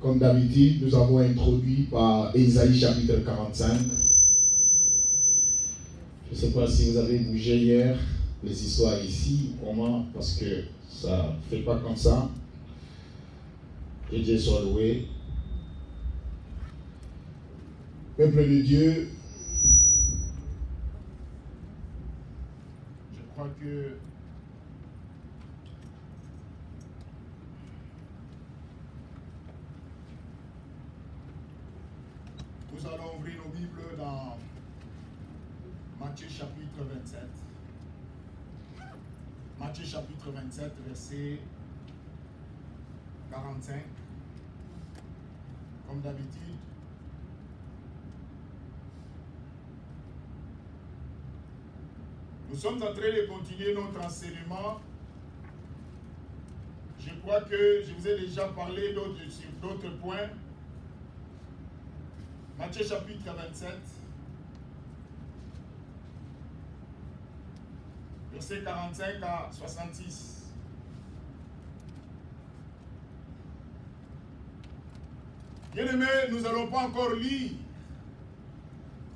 Comme d'habitude, nous avons introduit par Ésaïe chapitre 45. Je ne sais pas si vous avez bougé hier les histoires ici, comment, parce que ça ne fait pas comme ça. Que Dieu soit loué. Peuple de Dieu, je crois que nous allons ouvrir nos Bibles dans Matthieu chapitre 27. Matthieu chapitre 27, verset 45. Comme d'habitude. Nous sommes en train de continuer notre enseignement. Je crois que je vous ai déjà parlé sur d'autres points. Matthieu chapitre 27, verset 45 à 66. Bien-aimés, nous n'allons pas encore lire.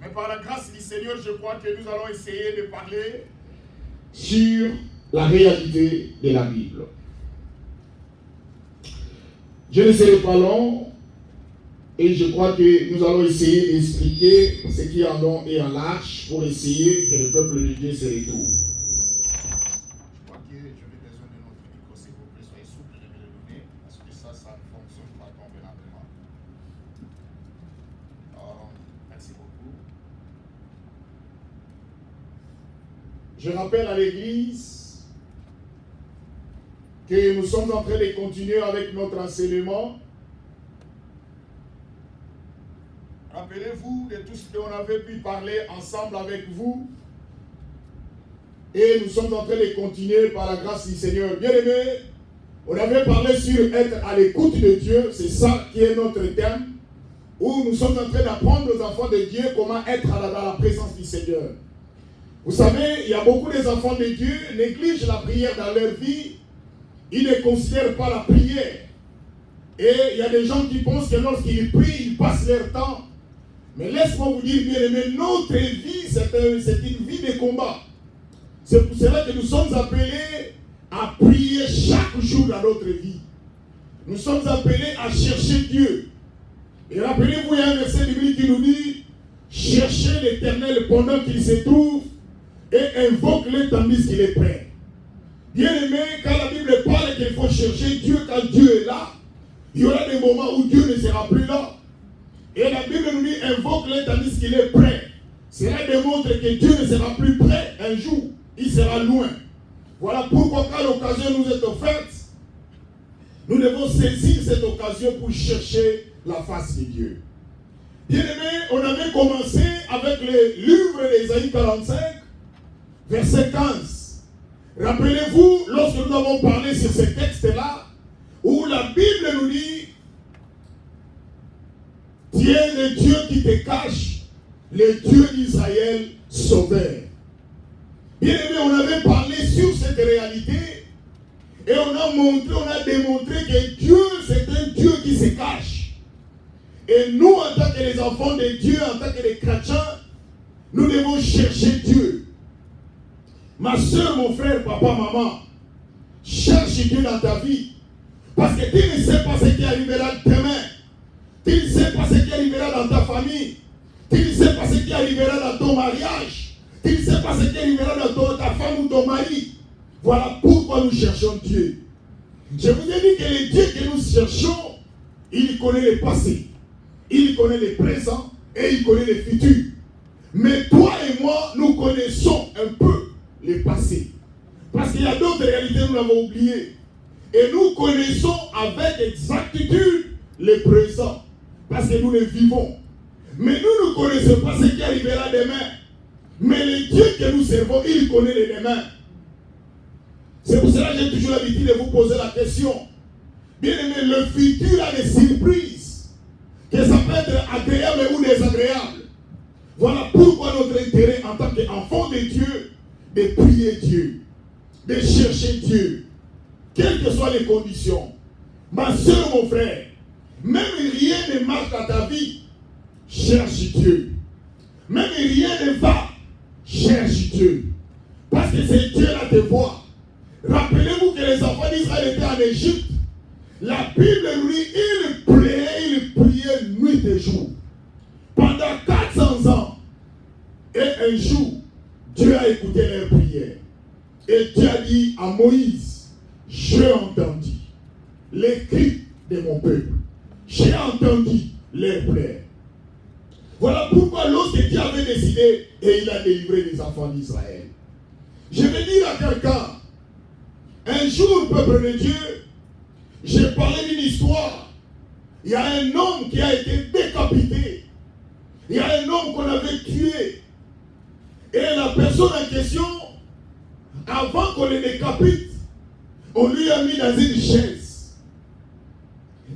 Mais par la grâce du Seigneur, je crois que nous allons essayer de parler sur la réalité de la Bible. Je ne serai pas long et je crois que nous allons essayer d'expliquer ce qui est en long et en large pour essayer que le peuple de Dieu se retrouve. Je crois que j'aurai besoin de notre micro, s'il vous plaît, soyez souple de me le donner parce que ça ne fonctionne pas convenablement. Merci beaucoup. Je rappelle à l'Église que nous sommes en train de continuer avec notre enseignement. Rappelez-vous de tout ce qu'on avait pu parler ensemble avec vous. Et nous sommes en train de continuer par la grâce du Seigneur. Bien-aimés, on avait parlé sur être à l'écoute de Dieu. C'est ça qui est notre thème. Où nous sommes en train d'apprendre aux enfants de Dieu comment être dans la présence du Seigneur. Vous savez, il y a beaucoup des enfants de Dieu qui négligent la prière dans leur vie. Ils ne considèrent pas la prière. Et il y a des gens qui pensent que lorsqu'ils prient, ils passent leur temps. Mais laisse-moi vous dire, bien aimé, notre vie, c'est une vie de combat. C'est pour cela que nous sommes appelés à prier chaque jour dans notre vie. Nous sommes appelés à chercher Dieu. Et rappelez-vous, il y a un verset biblique qui nous dit, cherchez l'Éternel pendant qu'il se trouve et invoque-le tandis qu'il est prêt. Bien aimé, quand la Bible parle qu'il faut chercher Dieu quand Dieu est là, il y aura des moments où Dieu ne sera plus là. Et la Bible nous dit, invoque-le tandis qu'il est prêt. Cela démontre que Dieu ne sera plus prêt un jour. Il sera loin. Voilà pourquoi quand l'occasion nous est offerte, nous devons saisir cette occasion pour chercher la face de Dieu. Bien aimé, on avait commencé avec le livre d'Ésaïe 45, verset 15. Rappelez-vous, lorsque nous avons parlé sur ce texte-là, où la Bible nous dit, tu es le Dieu qui te cache, le Dieu d'Israël sauveur. Bien aimé, on avait parlé sur cette réalité et on a démontré que Dieu, c'est un Dieu qui se cache. Et nous, en tant que les enfants de Dieu, en tant que les chrétiens, nous devons chercher Dieu. Ma soeur, mon frère, papa, maman, cherche Dieu dans ta vie. Parce que tu ne sais pas ce qui arrivera demain. Tu ne sais pas ce qui arrivera dans ta famille. Tu ne sais pas ce qui arrivera dans ton mariage. Tu ne sais pas ce qui arrivera dans ta femme ou ton mari. Voilà pourquoi nous cherchons Dieu. Je vous ai dit que le Dieu que nous cherchons, il connaît le passé, il connaît le présent et il connaît le futur. Mais toi et moi, nous connaissons un peu le passé. Parce qu'il y a d'autres réalités que nous avons oubliées. Et nous connaissons avec exactitude le présent. Parce que nous le vivons. Mais nous ne connaissons pas ce qui arrivera demain. Mais le Dieu que nous servons, il connaît le demain. C'est pour cela que j'ai toujours l'habitude de vous poser la question. Bien aimé, le futur a des surprises. Que ça peut être agréable ou désagréable. Voilà pourquoi notre intérêt en tant qu'enfant de Dieu, de prier Dieu, de chercher Dieu, quelles que soient les conditions. Ma soeur, mon frère, Même rien ne marche dans ta vie, cherche Dieu. Même rien ne va, cherche Dieu. Parce que c'est Dieu là te voit. Rappelez-vous que les enfants d'Israël étaient en Égypte. La Bible nous dit, ils priaient nuit et jour. Pendant 400 ans. Et un jour, Dieu a écouté leurs prières. Et Dieu a dit à Moïse, j'ai entendu les cris de mon peuple. J'ai entendu leurs pleurs. Voilà pourquoi lorsque Dieu avait décidé, et il a délivré les enfants d'Israël. Je vais dire à quelqu'un, un jour, peuple de Dieu, j'ai parlé d'une histoire. Il y a un homme qui a été décapité. Il y a un homme qu'on avait tué. Et la personne en question, avant qu'on le décapite, on lui a mis dans une chaise.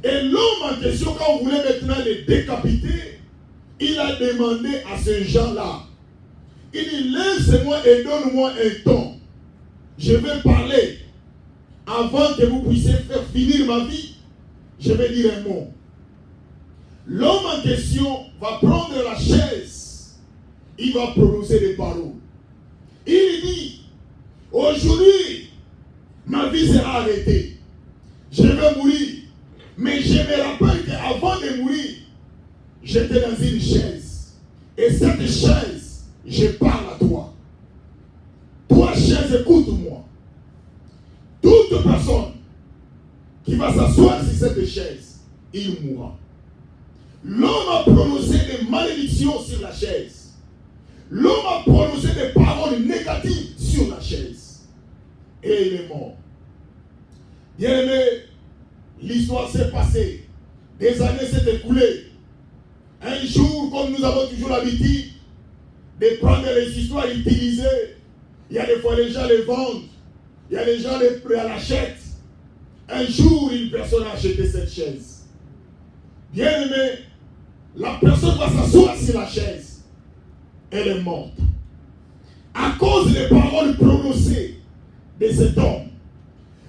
Et l'homme en question, quand on voulait maintenant le décapiter, il a demandé à ce gens-là, il dit, laisse-moi et donne-moi un temps. Je vais parler. Avant que vous puissiez faire finir ma vie, je vais dire un mot. L'homme en question va prendre la chaise. Il va prononcer des paroles. Il dit, aujourd'hui, ma vie sera arrêtée. Je vais mourir. Mais je me rappelle qu'avant de mourir, j'étais dans une chaise. Et cette chaise, je parle à toi. Toi, chaise, écoute-moi. Toute personne qui va s'asseoir sur cette chaise, il mourra. L'homme a prononcé des malédictions sur la chaise. L'homme a prononcé des paroles négatives sur la chaise. Et il est mort. Bien aimé, l'histoire s'est passée. Des années s'est écoulées. Un jour, comme nous avons toujours l'habitude de prendre les histoires utilisées, il y a des fois les gens les vendent. Il y a des gens qui l'achètent. Un jour, une personne a acheté cette chaise. Bien aimé, la personne va s'asseoir sur la chaise. Elle est morte. À cause des paroles prononcées de cet homme.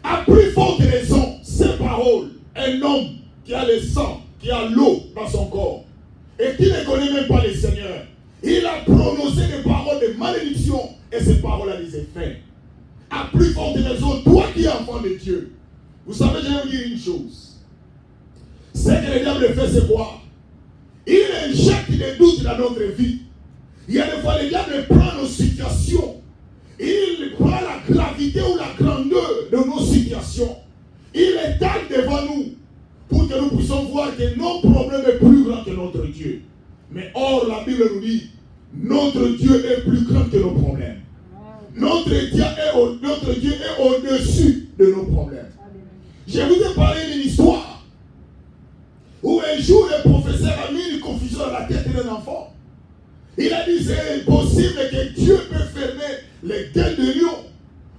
À plus forte raison, ces paroles, un homme qui a le sang, qui a l'eau dans son corps, et qui ne connaît même pas le Seigneur, il a prononcé des paroles de malédiction, et ces paroles ont des effets. À plus forte raison, toi qui es enfant de Dieu, vous savez, je vais vous dire une chose. Ce que le diable fait, c'est quoi? Il injecte des doutes dans notre vie. Il y a des fois, le diable prend nos situations. Il prend la gravité ou la grandeur de nos situations. Il étale devant nous pour que nous puissions voir que nos problèmes sont plus grands que notre Dieu. Mais or, la Bible nous dit, notre Dieu est plus grand que nos problèmes. Notre Dieu est au-dessus de nos problèmes. Je vous ai parlé d'une histoire où un jour le professeur a mis une confusion dans la tête d'un enfant. Il a dit c'est impossible que Dieu peut fermer les gueules de lion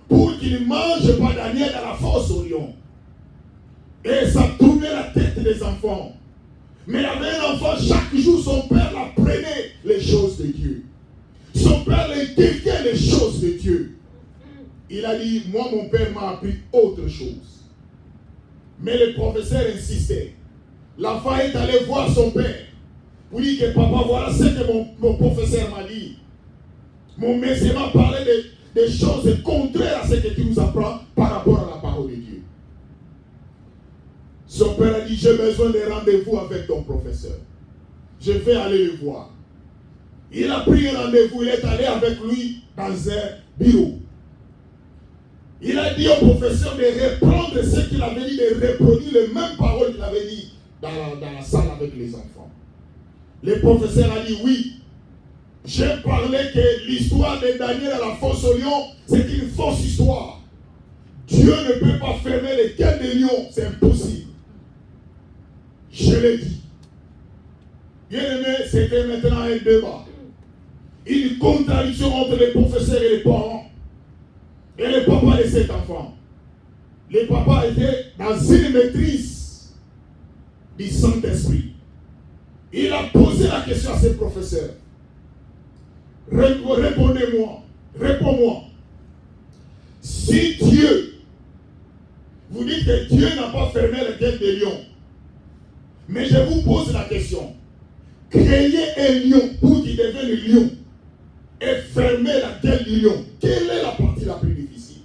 pour qu'il ne mange pas Daniel dans la fosse au lion. Et ça tournait la tête des enfants. Mais il y avait un enfant, chaque jour son père l'apprenait les choses de Dieu. Son père l'inculquait les choses de Dieu. Il a dit, moi mon père m'a appris autre chose. Mais le professeur insistait. L'enfant est allé voir son père pour dire que papa, voilà ce que mon professeur m'a dit. Mon maître m'a parlé des choses contraires à ce que tu nous apprends par rapport à la parole de Dieu. Son père a dit, j'ai besoin de rendez-vous avec ton professeur. Je vais aller le voir. Il a pris un rendez-vous, il est allé avec lui dans un bureau. Il a dit au professeur de reprendre ce qu'il avait dit, de reproduire les mêmes paroles qu'il avait dit dans la salle avec les enfants. Le professeur a dit oui. J'ai parlé que l'histoire de Daniel à la fosse au lion, c'est une fausse histoire. Dieu ne peut pas fermer les gueules des lions, c'est impossible. Je l'ai dit. Bien aimé, c'était maintenant un débat. Une contradiction entre les professeurs et les parents. Et le papa de cet enfant. Le papa était dans une maîtrise du Saint-Esprit. Il a posé la question à ses professeurs. Répondez-moi. Réponds-moi. Si Dieu, vous dites que Dieu n'a pas fermé la gueule des lions, Mais je vous pose la question. Créer un lion pour qu'il devienne lion et fermer la gueule du lion, quelle est la partie la plus difficile?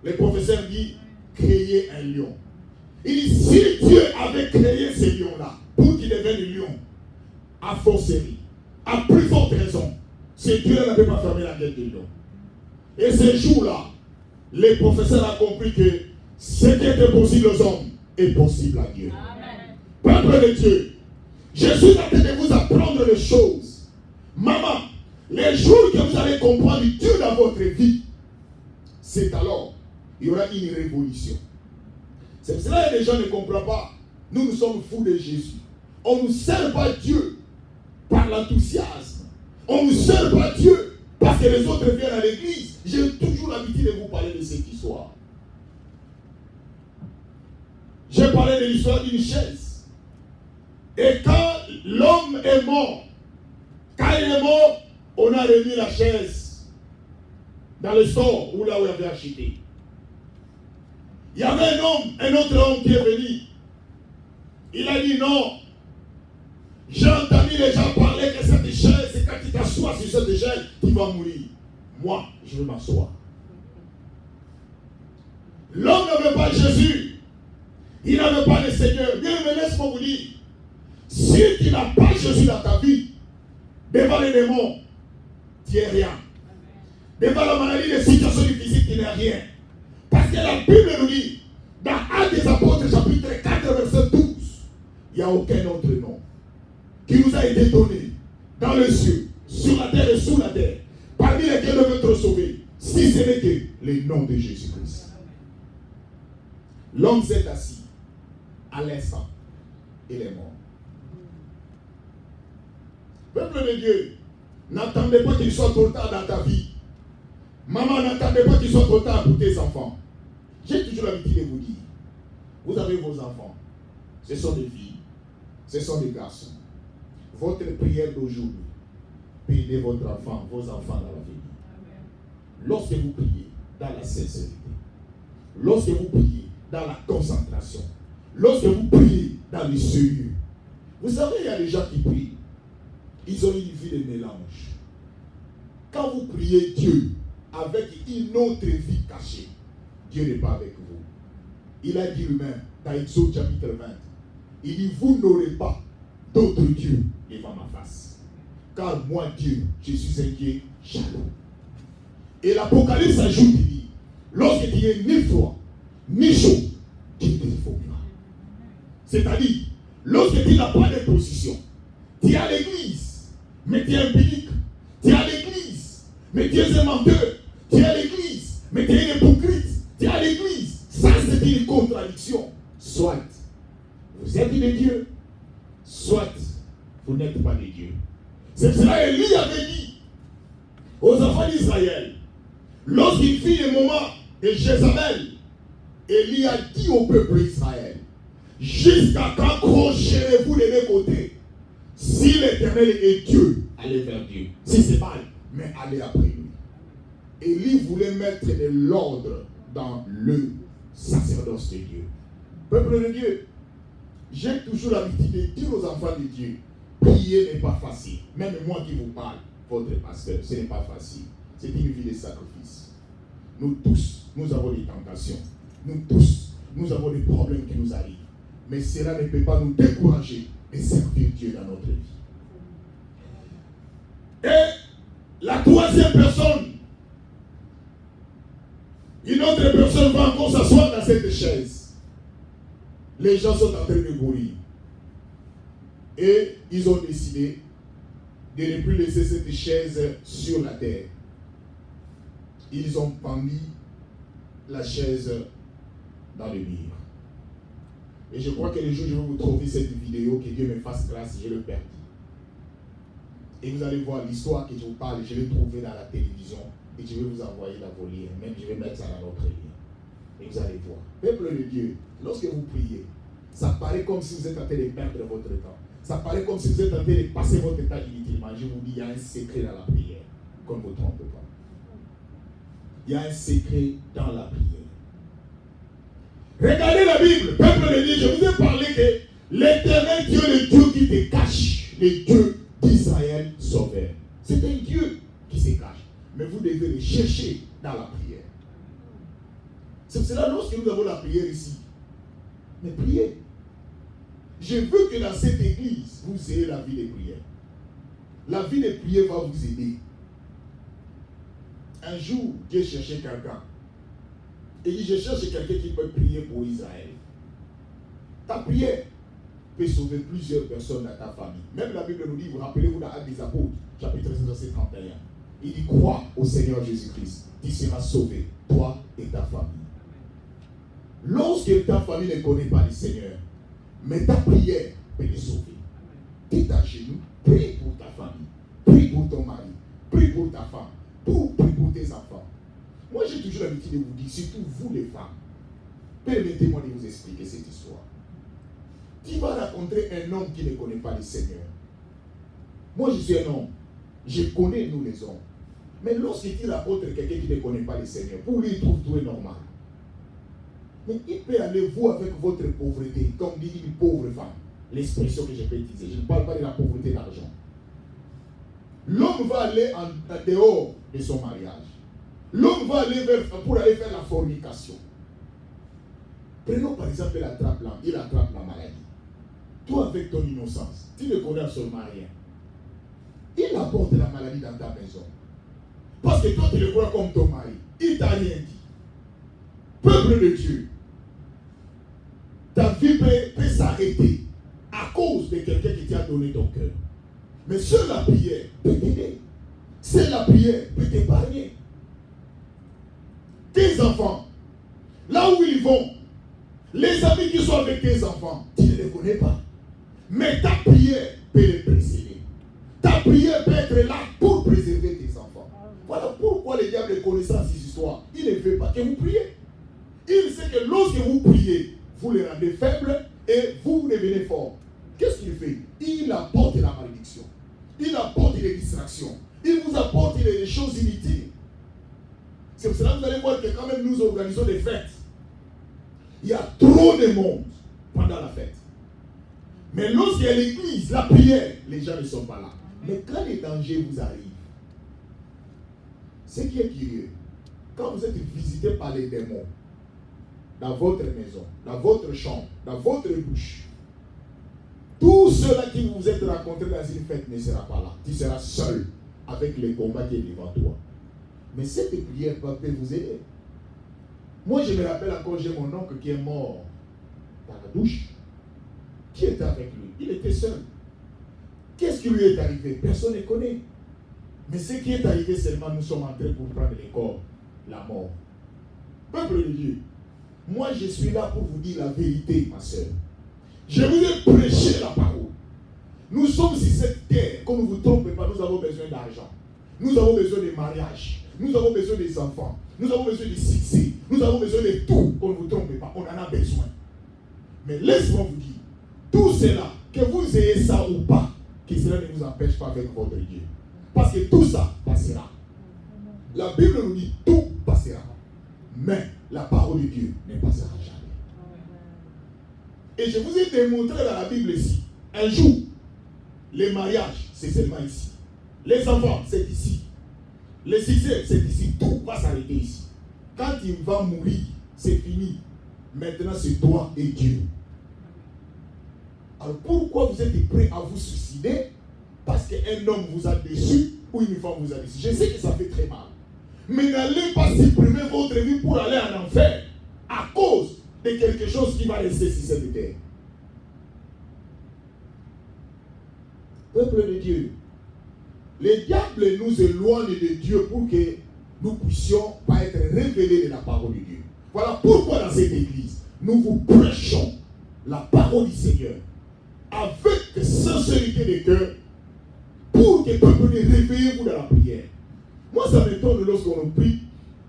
Le professeur dit créer un lion. Il dit si Dieu avait créé ce lion-là pour qu'il devienne lion, à forcerie, à plus forte raison, ce Dieu n'avait pas fermé la gueule du lion. Et ce jour-là, le professeur a compris que ce qui était possible aux hommes est possible à Dieu. Peuple de Dieu, je suis en train de vous apprendre les choses. Maman, les jours que vous allez comprendre Dieu dans votre vie, c'est alors il y aura une révolution. C'est pour cela que les gens ne comprennent pas. Nous sommes fous de Jésus. On ne sert pas Dieu par l'enthousiasme. On ne sert pas Dieu parce que les autres viennent à l'église. J'ai toujours l'habitude de vous parler de cette histoire. J'ai parlé de l'histoire d'une chaise. Et quand l'homme est mort, on a remis la chaise dans le store où là où il avait acheté. Il y avait un autre homme qui est venu. Il a dit non. J'ai entendu les gens parler que cette chaise, c'est quand tu t'assois sur cette chaise, tu vas mourir. Moi, je vais m'asseoir. L'homme n'avait pas Jésus. Il n'avait pas le Seigneur. Bien, mais laisse-moi vous dire. Si tu n'as pas Jésus dans ta vie, devant les démons, tu n'es rien. Devant la maladie, les situations difficiles, tu n'es rien. Parce que la Bible nous dit, dans Actes des Apôtres, chapitre 4, verset 12, il n'y a aucun autre nom qui nous a été donné dans le ciel, sur la terre et sous la terre, parmi lesquels nous devons être sauvés, si ce n'est que le nom de Jésus-Christ. L'homme s'est assis à l'instant, il est mort. Peuple de Dieu, n'attendez pas qu'il soit trop tard dans ta vie. Maman, n'attendez pas qu'il soit trop tard pour tes enfants. J'ai toujours l'habitude de vous dire, vous avez vos enfants, ce sont des filles, ce sont des garçons. Votre prière d'aujourd'hui, bénissez votre enfant, vos enfants dans l'avenir. Lorsque vous priez dans la sincérité, lorsque vous priez dans la concentration, lorsque vous priez dans le sérieux, vous savez, il y a des gens qui prient, ils ont une vie de mélange. Quand vous priez Dieu avec une autre vie cachée, Dieu n'est pas avec vous. Il a dit lui-même dans Exode chapitre 20, il dit, vous n'aurez pas d'autre Dieu devant ma face. Car moi, Dieu, je suis un Dieu jaloux. Et l'Apocalypse ajoute, il dit, lorsque tu es ni froid, ni chaud, Dieu te défendra. C'est-à-dire, lorsque tu n'as pas de position, tu es à l'église, mais tu es impunique. Tu es à l'église, mais tu es un menteur. Tu es à l'église, mais tu es un hypocrite. Tu es à l'église. Ça, c'est une contradiction. Soit vous êtes de Dieu, soit vous n'êtes pas de Dieu. C'est pour cela qu'Élie avait dit aux enfants d'Israël, lorsqu'il fit le moment de Jézabel, Élie a dit au peuple d'Israël, jusqu'à quand crocherez-vous les deux côtés? Si l'Éternel est Dieu, allez vers Dieu. Si c'est mal, mais allez après lui. Élie voulait mettre de l'ordre dans le sacerdoce de Dieu. Peuple de Dieu, j'ai toujours l'habitude de dire aux enfants de Dieu, prier n'est pas facile. Même moi qui vous parle, votre pasteur, ce n'est pas facile. C'est une vie de sacrifice. Nous tous, nous avons des tentations. Nous tous, nous avons des problèmes qui nous arrivent. Mais cela ne peut pas nous décourager de servir Dieu dans notre vie. Et la troisième personne, une autre personne va encore s'asseoir dans cette chaise. Les gens sont en train de mourir. Et ils ont décidé de ne plus laisser cette chaise sur la terre. Ils ont pendu la chaise dans le mur. Et je crois que le jour où je vais vous trouver cette vidéo, que Dieu me fasse grâce, je le perds. Et vous allez voir l'histoire que je vous parle, je l'ai trouvée dans la télévision. Et je vais vous envoyer dans vos liens. Même je vais mettre ça dans notre lien. Et vous allez voir. Peuple de Dieu, lorsque vous priez, ça paraît comme si vous êtes en train de perdre votre temps. Ça paraît comme si vous êtes en train de passer votre temps inutilement. Je vous dis, il y a un secret dans la prière. Qu'on ne vous trompe pas. Il y a un secret dans la prière. Regardez la Bible, peuple de Dieu, je vous ai parlé que L'Éternel Dieu, le Dieu qui te cache, le Dieu d'Israël sauveur. C'est un Dieu qui se cache. Mais vous devez le chercher dans la prière. C'est pour cela, lorsque nous avons la prière ici, mais priez. Je veux que dans cette église, vous ayez la vie de prière. La vie de prière va vous aider. Un jour, Dieu cherchait quelqu'un. Et il dit, je cherche quelqu'un qui peut prier pour Israël. Ta prière peut sauver plusieurs personnes dans ta famille. Même la Bible nous dit, vous rappelez-vous dans Actes des Apôtres, chapitre 16, verset 31. Il dit, crois au Seigneur Jésus-Christ. Tu seras sauvé, toi et ta famille. Lorsque ta famille ne connaît pas le Seigneur, mais ta prière peut te sauver. Tu es à genoux, prie pour ta famille, prie pour ton mari, prie pour ta femme, prie pour tes enfants. Moi, j'ai toujours l'habitude de vous dire, surtout vous les femmes, permettez-moi de vous expliquer cette histoire. Tu vas rencontrer un homme qui ne connaît pas le Seigneur. Moi, je suis un homme. Je connais nous les hommes. Mais lorsque tu rencontres quelqu'un qui ne connaît pas le Seigneur, pour lui, il trouve tout est normal. Mais il peut aller vous avec votre pauvreté, comme dit une pauvre femme. L'expression que je peux utiliser. Je ne parle pas de la pauvreté d'argent. L'homme va aller en dehors de son mariage. L'homme va aller pour aller faire la fornication. Prenons par exemple, il attrape la maladie. Toi, avec ton innocence, tu ne connais absolument rien. Il apporte la maladie dans ta maison. Parce que toi, tu le crois comme ton mari. Il ne t'a rien dit. Peuple de Dieu, ta vie peut s'arrêter à cause de quelqu'un qui t'a donné ton cœur. Mais seule la prière peut t'aider. Seule la prière peut t'épargner. Tes enfants, là où ils vont, les amis qui sont avec tes enfants, tu ne les connais pas. Mais ta prière peut les précéder. Ta prière peut être là pour préserver tes enfants. Voilà pourquoi le diable connaissant ces histoires, il ne veut pas que vous priez. Il sait que lorsque vous priez, vous les rendez faibles et vous devenez forts. Qu'est-ce qu'il fait? Il apporte la malédiction. Il apporte les distractions. Il vous apporte les choses inutiles. C'est pour cela que vous allez voir que quand même nous organisons des fêtes, il y a trop de monde pendant la fête. Mais lorsqu'il y a l'église, la prière, les gens ne sont pas là. Mais quand les dangers vous arrivent, ce qui est curieux, quand vous êtes visité par les démons, dans votre maison, dans votre chambre, dans votre bouche, tous ceux-là qui vous êtes rencontrés dans une fête ne sera pas là. Tu seras seul avec les combats qui est devant toi. Mais cette prière peut vous aider. Moi, je me rappelle encore, j'ai mon oncle qui est mort dans la douche. Qui était avec lui? Il était seul. Qu'est-ce qui lui est arrivé? Personne ne connaît. Mais ce qui est arrivé seulement, nous sommes entrés pour prendre les corps, la mort. Peuple de Dieu, moi je suis là pour vous dire la vérité, ma soeur. Je vous ai prêché la parole. Nous sommes sur cette terre, comme ne vous trompez pas, nous avons besoin d'argent. Nous avons besoin de mariage. Nous avons besoin des enfants. Nous avons besoin de succès. Nous avons besoin de tout, qu'on ne vous trompe pas. On en a besoin. Mais laissez-moi vous dire, tout cela, que vous ayez ça ou pas, que cela ne vous empêche pas avec votre Dieu. Parce que tout ça passera. La Bible nous dit, tout passera. Mais la parole de Dieu ne passera jamais. Et je vous ai démontré dans la Bible ici, un jour, les mariages, c'est seulement ici. Les enfants, c'est ici. Le succès, c'est ici. Tout va s'arrêter ici. Quand il va mourir, c'est fini. Maintenant, c'est toi et Dieu. Alors pourquoi vous êtes prêts à vous suicider? Parce qu'un homme vous a déçu ou une femme vous a déçu. Je sais que ça fait très mal. Mais n'allez pas supprimer votre vie pour aller en enfer à cause de quelque chose qui va rester sur cette terre. Peuple de Dieu, le diable nous éloigne de Dieu pour que nous puissions pas être révélés de la parole de Dieu. Voilà pourquoi dans cette église, nous vous prêchons la parole du Seigneur avec sincérité de cœur pour que peuple réveillez-vous dans la prière. Moi, ça m'étonne lorsqu'on prie.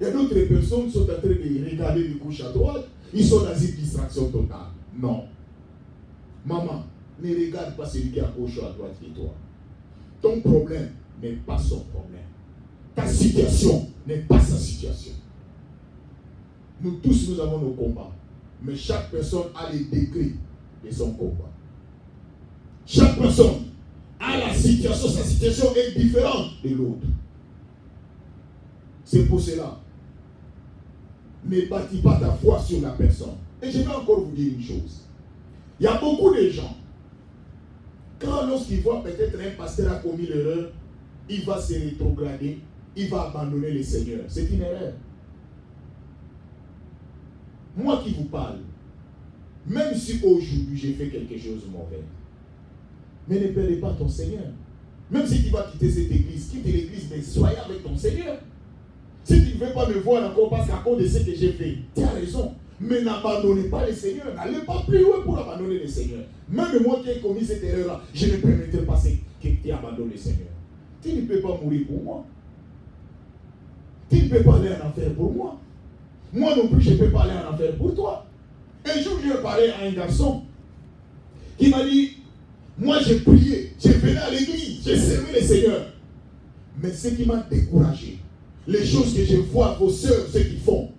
Il y a d'autres personnes qui sont en train de regarder du gauche à droite. Ils sont dans une distraction totale. Non. Maman, ne regarde pas celui qui est à gauche ou à droite de toi. Ton problème n'est pas son problème. Ta situation n'est pas sa situation. Nous tous, nous avons nos combats. Mais chaque personne a les degrés de son combat. Chaque personne a la situation, sa situation est différente de l'autre. C'est pour cela. Ne bâtis pas ta foi sur la personne. Et je vais encore vous dire une chose. Il y a beaucoup de gens, quand lorsqu'ils voient peut-être un pasteur a commis l'erreur, il va se rétrograder, il va abandonner le Seigneur. C'est une erreur. Moi qui vous parle, même si aujourd'hui j'ai fait quelque chose de mauvais, mais ne perdez pas ton Seigneur. Même si tu vas quitter cette église, quitte l'église, mais soyez avec ton Seigneur. Si tu ne veux pas me voir encore parce qu'à cause de ce que j'ai fait, tu as raison. Mais n'abandonnez pas le Seigneur. N'allez pas plus loin pour abandonner le Seigneur. Même moi qui ai commis cette erreur-là, je ne permettrai pas que tu abandonnes le Seigneur. Tu ne peux pas mourir pour moi. Tu ne peux pas aller en enfer pour moi. Moi non plus, je ne peux pas aller en enfer pour toi. Un jour, j'ai parlé à un garçon qui m'a dit, moi j'ai prié, j'ai venu à l'église, j'ai servi le Seigneur. Mais ce qui m'a découragé, les choses que je vois vos sœurs, ce qu'ils font,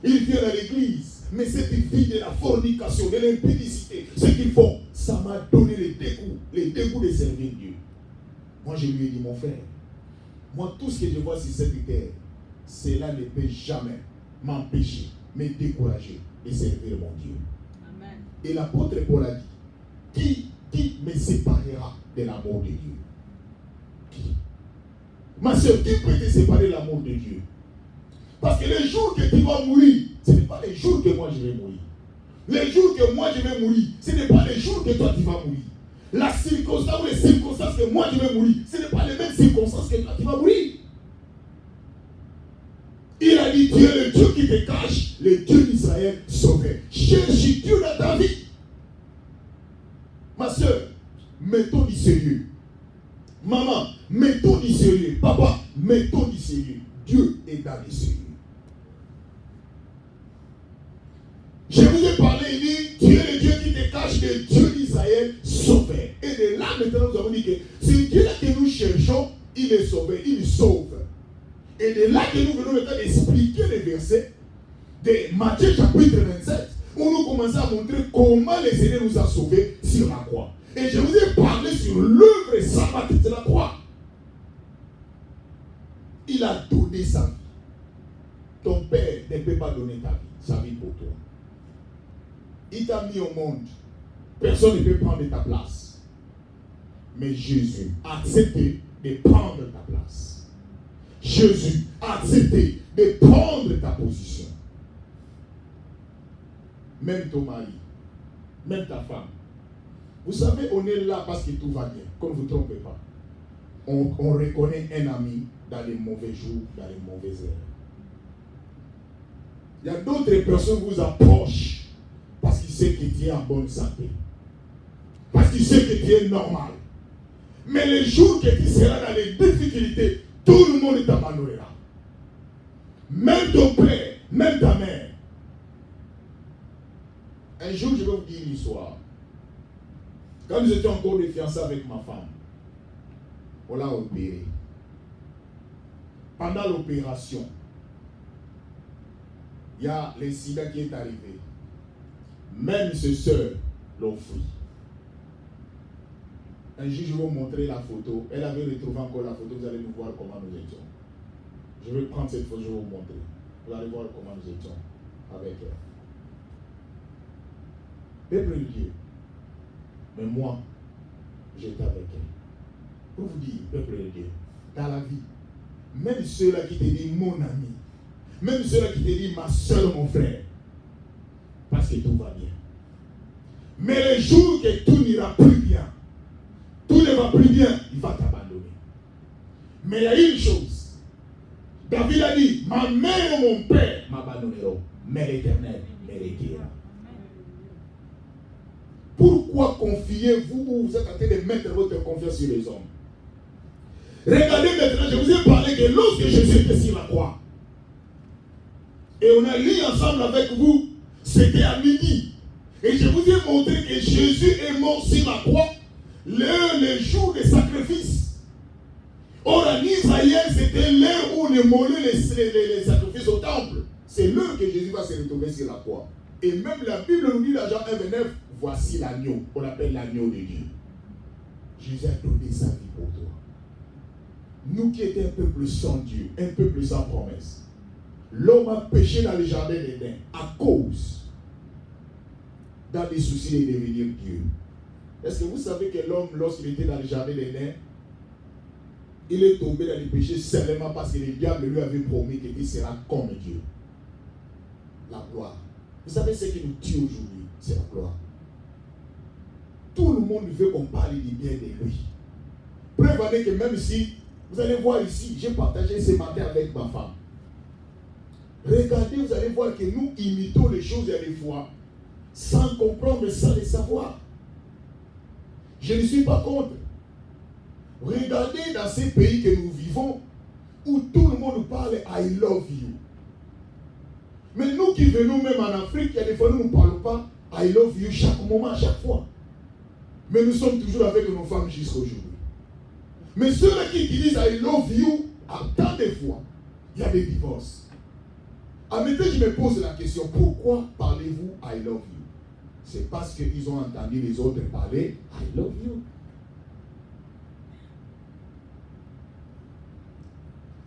ils viennent à l'église, mais cette vie de la fornication, de l'impudicité, ce qu'ils font, ça m'a donné les dégoûts de servir Dieu. Moi je lui ai dit, mon frère, moi tout ce que je vois sur cette terre, cela ne peut jamais m'empêcher, me décourager de servir mon Dieu. Amen. Et l'apôtre Paul a dit, qui me séparera de l'amour de Dieu? Qui? Ma soeur, qui peut te séparer de l'amour de Dieu? Parce que les jours que tu vas mourir, ce n'est pas les jours que moi je vais mourir. Les jours que moi je vais mourir, ce n'est pas les jours que toi tu vas mourir. La circonstance ou les circonstances que moi je vais mourir, ce n'est pas les mêmes circonstances que toi tu vas mourir. Il a dit, tu es le Dieu qui te cache, le Dieu d'Israël sauvé. Cherche Dieu dans ta vie. Ma soeur, mettons du sérieux. Maman, mettons du sérieux. Papa, mettons du sérieux. Dieu est dans le sérieux. Je vous ai parlé, il dit, tu es le Dieu qui te cache, le Dieu d'Israël sauvé. Et de là, maintenant, nous avons dit que ce Dieu-là que nous cherchons, il est sauvé, il sauve. Et de là que nous venons maintenant d'expliquer les versets de Matthieu chapitre 27, où nous commençons à montrer comment le Seigneur nous a sauvés sur la croix. Et je vous ai parlé sur l'œuvre sabbatique de la croix. Il a donné sa vie. Ton père ne peut pas donner sa vie pour toi. Il t'a mis au monde. Personne ne peut prendre ta place. Mais Jésus a accepté de prendre ta place. Jésus a accepté de prendre ta position. Même ton mari, même ta femme. Vous savez, on est là parce que tout va bien. Comme vous ne vous trompez pas. On reconnaît un ami dans les mauvais jours, dans les mauvaises heures. Il y a d'autres personnes qui vous approchent parce qu'ils savent que tu es en bonne santé. Parce qu'ils savent que tu es normal. Mais les jours que tu seras dans les difficultés, tout le monde t'abandonnera. Même ton père, même ta mère. Un jour, je vais vous dire une histoire. Quand nous étions encore des fiancés avec ma femme, on l'a opéré. Pendant l'opération, il y a l'incident qui est arrivé. Même ses soeurs l'ont fui. Un jour, je vais vous montrer la photo. Elle avait retrouvé encore la photo. Vous allez nous voir comment nous étions. Je vais prendre cette photo, je vais vous montrer. Vous allez voir comment nous étions avec elle. Peuple de Dieu. Mais moi, j'étais avec elle. Pour vous dire, peuple de Dieu, dans la vie, même ceux-là qui te disent mon ami, même ceux-là qui te disent ma soeur, mon frère, parce que tout va bien. Mais les jours que tout n'ira plus bien, tout ne va plus bien, il va t'abandonner. Mais il y a une chose. David a dit, ma mère et mon père m'abandonneront, mais l'Éternel me retirera. Pourquoi confiez-vous ou vous êtes en train de mettre votre confiance sur les hommes? Regardez maintenant, je vous ai parlé que lorsque Jésus était sur la croix, et on a lu ensemble avec vous, c'était à midi. Et je vous ai montré que Jésus est mort sur la croix le jour des sacrifices. Or, en Israël, c'était l'heure où on émolait les sacrifices au temple. C'est l'heure que Jésus va se retrouver sur la croix. Et même la Bible nous dit dans Jean 1,29, voici l'agneau. On l'appelle l'agneau de Dieu. Jésus a donné sa vie pour toi. Nous qui étions un peuple sans Dieu, un peuple sans promesse, l'homme a péché dans le jardin d'Éden à cause dans les soucis de devenir Dieu. Est-ce que vous savez que l'homme, lorsqu'il était dans le jardin d'Éden, il est tombé dans le péché seulement parce que le diable lui avait promis qu'il sera comme Dieu. La gloire. Vous savez ce qui nous tue aujourd'hui, c'est la gloire. Tout le monde veut qu'on parle du bien de lui. Preuve en est que même si, vous allez voir ici, j'ai partagé ce matin avec ma femme. Regardez, vous allez voir que nous imitons les choses et les fois sans comprendre, mais sans les savoir. Je ne suis pas contre. Regardez dans ces pays que nous vivons, où tout le monde parle I love you. Mais nous qui venons même en Afrique, il y a des fois nous ne parlons pas I love you chaque moment, chaque fois. Mais nous sommes toujours avec nos femmes jusqu'à aujourd'hui. Mais ceux-là qui disent I love you, à tant de fois, il y a des divorces. En même temps, je me pose la question, pourquoi parlez-vous I love you? C'est parce qu'ils ont entendu les autres parler I love you.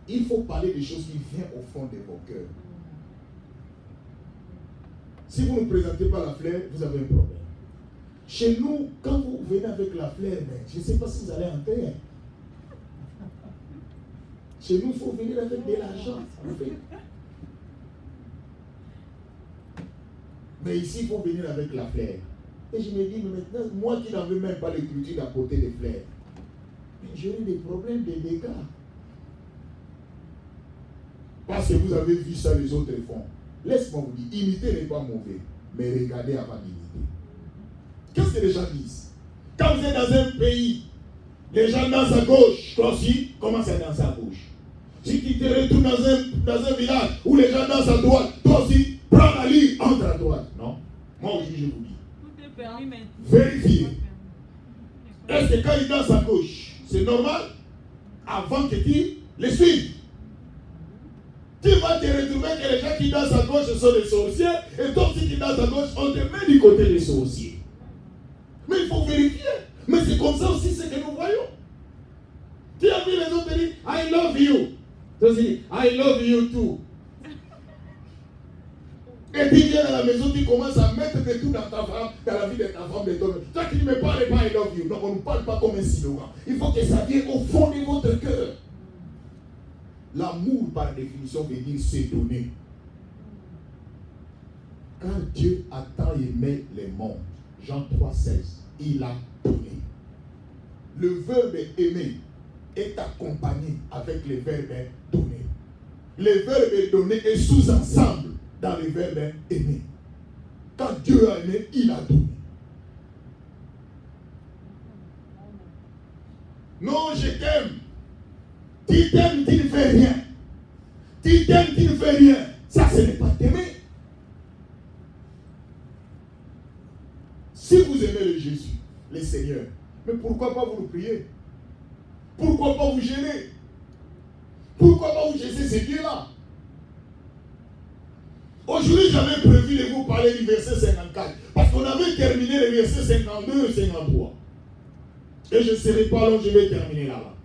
Il faut parler des choses qui viennent au fond de vos cœurs. Si vous ne présentez pas la fleur, vous avez un problème. Chez nous, quand vous venez avec la fleur, je ne sais pas si vous allez entrer. Chez nous, il faut venir avec de l'argent. Mais ici, il faut venir avec la fleur. Et je me dis, mais maintenant, moi qui n'avais même pas l'écriture d'apporter des fleurs, j'aurai des problèmes, des dégâts. Parce que vous avez vu ça, les autres font. Laisse-moi vous dire, imiter n'est pas mauvais, mais regardez avant d'imiter. Qu'est-ce que les gens disent? Quand vous êtes dans un pays, les gens dansent à gauche, toi aussi, commence à danser à gauche. Si tu te retrouves dans un village où les gens dansent à droite, toi aussi, prends la ligne, entre à droite. Non. Moi aussi, je vous dis. Tout est permis, mais... Vérifiez. Est-ce que quand ils dansent à gauche, c'est normal? Avant que tu les suives. Tu vas te retrouver que les gens qui dansent à gauche sont des sorciers, et toi aussi qui danses à gauche, on te met du côté des sorciers. Mais il faut vérifier. Mais c'est comme ça aussi ce que nous voyons. Tu as vu les autres dire I love you. Tu dis I love you too. Et tu viens à la maison, tu commences à mettre de tout dans ta femme, dans la vie de ta femme, de ton. Toi qui ne me parles pas I love you. Donc on ne parle pas comme un slogan. Il faut que ça vienne au fond de votre cœur. L'amour, par définition, veut dire se donner. Quand Dieu a tant aimé les mondes, Jean 3,16, il a donné. Le verbe aimer est accompagné avec le verbe donner. Le verbe donner est sous-ensemble dans le verbe aimer. Quand Dieu a aimé, il a donné. Non, je t'aime. Tu t'aimes, tu ne fais rien. Tu t'aimes, tu ne fais rien. Ça, ce n'est pas t'aimer. Si vous aimez le Jésus, le Seigneur, mais pourquoi pas vous le prier? Pourquoi pas vous gêner? Pourquoi pas vous gêner ces dieux-là? Aujourd'hui, j'avais prévu de vous parler du verset 54. Parce qu'on avait terminé le verset 52 et 53. Et je ne serai pas long, je vais terminer là-bas.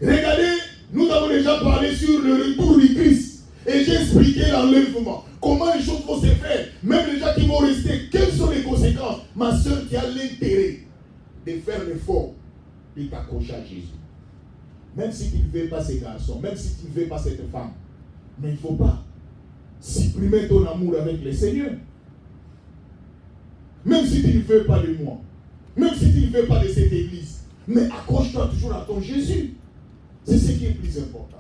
Regardez, nous avons déjà parlé sur le retour du Christ. Et j'ai expliqué l'enlèvement. Comment les choses vont se faire. Même les gens qui vont rester, quelles sont les conséquences? Ma soeur qui a l'intérêt de faire l'effort de t'accrocher à Jésus. Même si tu ne veux pas ces garçons, même si tu ne veux pas cette femme. Mais il ne faut pas supprimer ton amour avec le Seigneur. Même si tu ne veux pas de moi. Même si tu ne veux pas de cette église. Mais accroche-toi toujours à ton Jésus. C'est ce qui est plus important.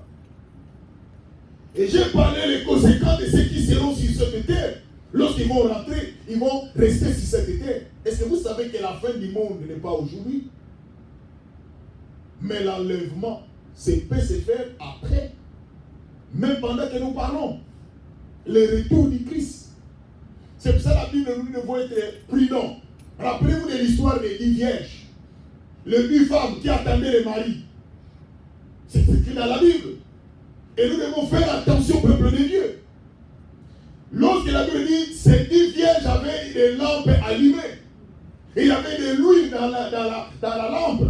Et j'ai parlé les conséquences de ceux qui seront sur cette terre. Lorsqu'ils vont rentrer, ils vont rester sur cette terre. Est-ce que vous savez que la fin du monde n'est pas aujourd'hui? Mais l'enlèvement, peut se faire après. Même pendant que nous parlons. Le retour du Christ. C'est pour ça que la Bible nous devons être prudents. Rappelez-vous de l'histoire des 10 vierges. Les 10 femmes qui attendaient le mari. C'est écrit dans la Bible. Et nous devons faire attention au peuple de Dieu. Lorsque la Bible dit, ces 10 vierges avaient des lampes allumées. Et il y avait de l'huile dans la lampe.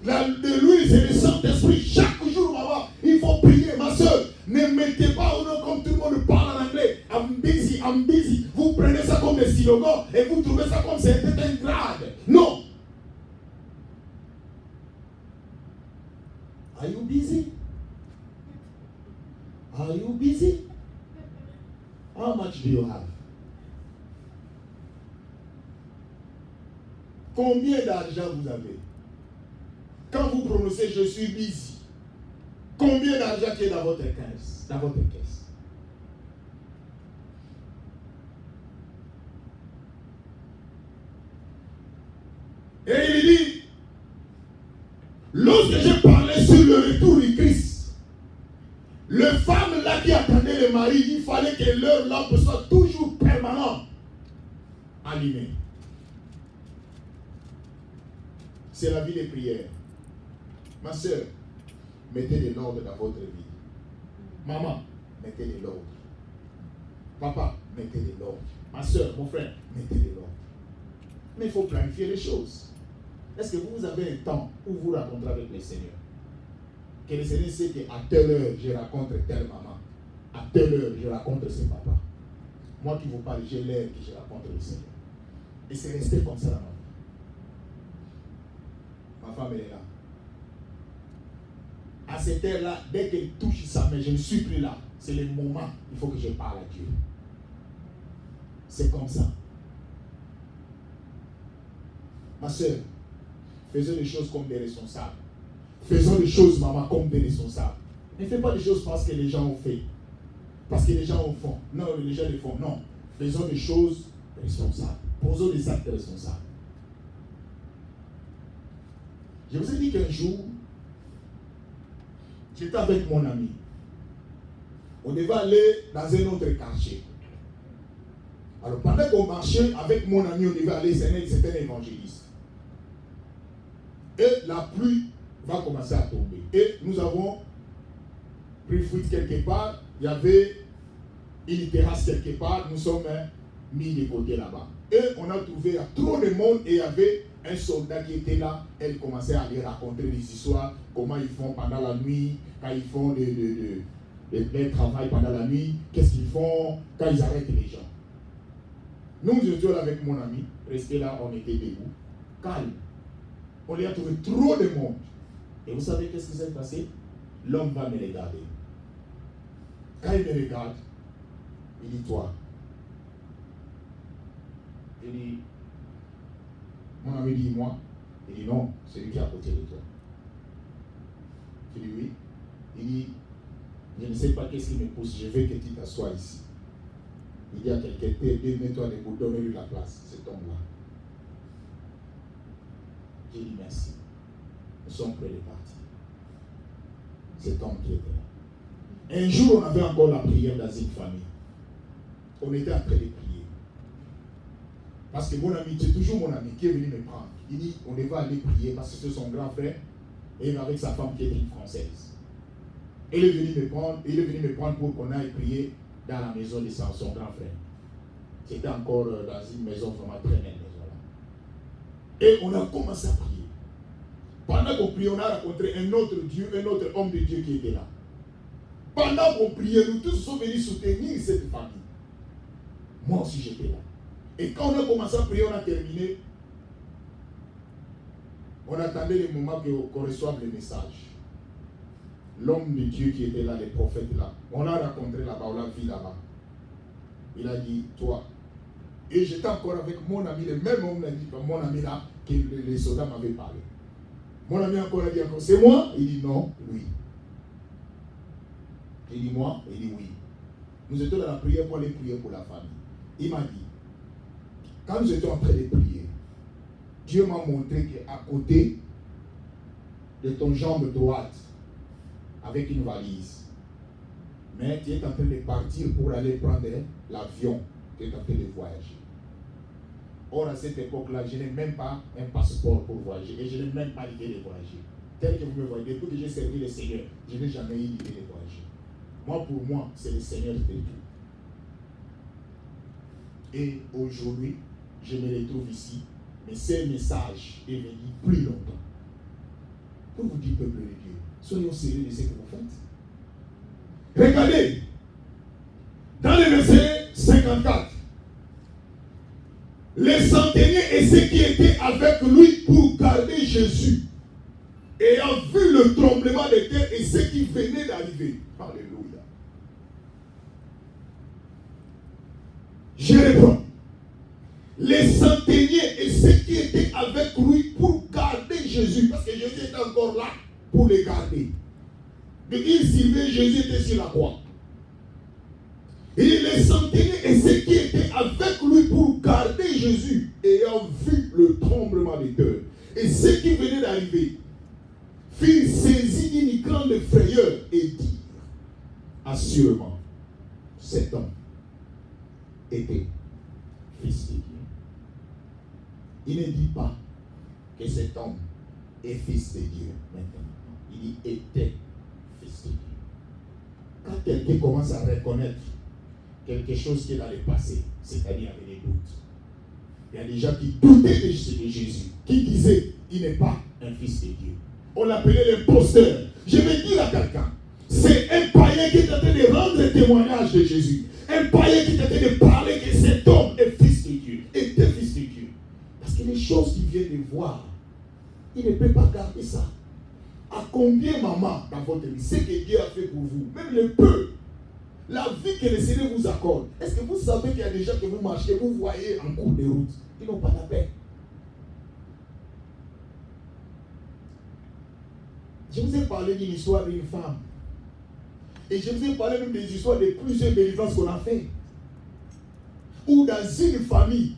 De l'huile, c'est le Saint-Esprit. Chaque jour, maman, il faut prier. Ma soeur, ne mettez pas au nom comme tout le monde parle en anglais. I'm busy. Vous prenez ça comme des slogans et vous trouvez ça comme c'était un grade. Non. Are you busy? Are you busy? How much do you have? Combien d'argent vous avez? Quand vous prononcez je suis busy, combien d'argent qui est dans votre caisse? Dans votre caisse. Et il dit, lorsque j'ai parlé sur le retour du Christ, les femmes là qui attendaient le mari, il fallait que leur lampe soit toujours permanente allumée. C'est la vie des prières. Ma soeur, mettez de l'ordre dans votre vie. Maman, mettez de l'ordre. Papa, mettez de l'ordre. Ma soeur, mon frère, mettez de l'ordre. Mais il faut planifier les choses. Est-ce que vous avez un temps où vous rencontrez avec le Seigneur? Que le Seigneur sait qu'à telle heure, je rencontre telle maman. À telle heure, je rencontre ce papa. Moi qui vous parle, j'ai l'heure que je rencontre le Seigneur. Et c'est resté comme ça dans ma vie. Ma femme, elle est là. À cette heure-là, dès qu'elle touche sa main, je ne suis plus là. C'est le moment, il faut que je parle à Dieu. C'est comme ça. Ma soeur, faisons les choses comme des responsables. Faisons les choses, maman, comme des responsables. Ne fais pas les choses parce que les gens ont fait. Parce que les gens en font. Non, les gens les font. Non. Faisons des choses responsables. Posons des actes responsables. Je vous ai dit qu'un jour, j'étais avec mon ami. On devait aller dans un autre quartier. Alors pendant qu'on marchait avec mon ami, on devait aller, c'était un évangéliste. Et la pluie va commencer à tomber. Et nous avons pris fuite quelque part. Il y avait une terrasse quelque part. Nous sommes mis de côté là-bas. Et on a trouvé, il y a trop de monde et il y avait un soldat qui était là. Elle commençait à lui raconter des histoires, comment ils font pendant la nuit, quand ils font le travail pendant la nuit, qu'est-ce qu'ils font quand ils arrêtent les gens. Nous étions là avec mon ami, restés là, on était debout, calme. On lui a trouvé trop de monde. Et vous savez qu'est-ce qui s'est passé? L'homme va me regarder. Quand il me regarde, il dit toi. Il dit, mon ami dit moi. Il dit non, c'est lui qui est à côté de toi. Je dis oui. Il dit, je ne sais pas qu'est-ce qui me pousse, je veux que tu t'assoies ici. Il dit à quelqu'un, mets-toi debout, donne-lui la place, cet homme-là. J'ai dit merci. Nous sommes prêts de partir. Cet homme qui était là. Un jour, on avait encore la prière dans une famille. On était en train de prier. Parce que mon ami, c'est toujours mon ami qui est venu me prendre. Il dit, on devait aller prier parce que c'est son grand frère et avec sa femme qui est une Française. Il est venu me prendre pour qu'on aille prier dans la maison de son grand frère. C'était encore dans une maison vraiment très belle. Et on a commencé à prier. Pendant qu'on priait, on a rencontré un autre Dieu, un autre homme de Dieu qui était là. Pendant qu'on priait, nous tous sommes venus soutenir cette famille. Moi aussi j'étais là. Et quand on a commencé à prier, on a terminé. On attendait le moment qu'on reçoive le message. L'homme de Dieu qui était là, les prophètes là, on l'a rencontré là-bas, on l'a vu là-bas. Il a dit, toi. Et j'étais encore avec mon ami, le même homme l'a dit, mon ami là, que les soldats m'avaient parlé. Mon ami encore a dit encore, c'est moi? Il dit non, lui. Il dit moi? Il dit oui. Nous étions dans la prière pour aller prier pour la famille. Il m'a dit, quand nous étions en train de prier, Dieu m'a montré qu'à côté de ton jambe droite, avec une valise, mais tu es en train de partir pour aller prendre l'avion, tu es en train de voyager. Or, à cette époque-là, je n'ai même pas un passeport pour voyager et je n'ai même pas l'idée de voyager. Tel que vous me voyez, depuis que j'ai servi le Seigneur, je n'ai jamais eu l'idée de voyager. Moi, pour moi, c'est le Seigneur qui fait tout. Et aujourd'hui, je me retrouve ici Mais ce message est venu plus longtemps. Pour vous dire, peuple de Dieu, soyons sérieux de ce que vous faites. Regardez, dans le verset 54, les centeniers et ceux qui étaient avec lui pour garder Jésus, ayant vu le tremblement de terre et ceux qui venaient d'arriver. Alléluia. Je reprends. Les centeniers et ceux qui étaient avec lui pour garder Jésus, parce que Jésus était encore là pour les garder. Mais ils servaient, Jésus était sur la croix. Et les centeniers et ceux qui étaient avec lui pour garder Jésus, ayant vu le tremblement de terre, et ceux qui venaient d'arriver, furent saisis d'une grande frayeur et dirent, assurément, cet homme était fils de Dieu. Il ne dit pas que cet homme est fils de Dieu maintenant. Il dit était fils de Dieu. Quand quelqu'un commence à reconnaître quelque chose qui est dans le passé, c'est-à-dire avec des doutes, il y a des gens qui doutaient de Jésus, qui disaient il n'est pas un fils de Dieu. On l'appelait l'imposteur. Je vais dire à quelqu'un, c'est un païen qui est en train de rendre témoignage de Jésus. Un païen qui est en train de parler que cet homme est fils de Dieu, était fils de Dieu. Parce que les choses qu'il vient de voir, il ne peut pas garder ça. À combien, maman, dans votre vie, ce que Dieu a fait pour vous, même le peu, la vie que le Seigneur vous accorde, est-ce que vous savez qu'il y a des gens que vous marchez, vous voyez en cours de route, ils n'ont pas la paix. Je vous ai parlé d'une histoire d'une femme. Et je vous ai parlé même des histoires de plusieurs délivrances qu'on a fait. Ou dans une famille,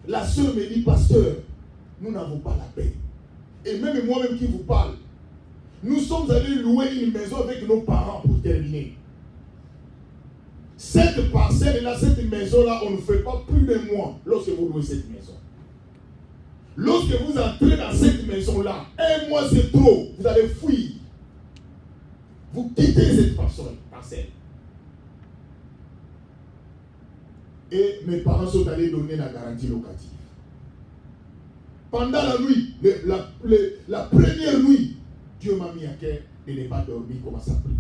la sœur me dit, pasteur, nous n'avons pas la paix. Et même moi-même qui vous parle, nous sommes allés louer une maison avec nos parents pour terminer. Cette parcelle-là, cette maison-là, on ne fait pas plus de mois lorsque vous louez cette maison. Lorsque vous entrez dans cette maison-là, un mois c'est trop, vous allez fuir. Vous quittez cette parcelle. Et mes parents sont allés donner la garantie locative. Pendant la nuit, la première nuit, Dieu m'a mis à cœur de ne pas dormir, commence à prier.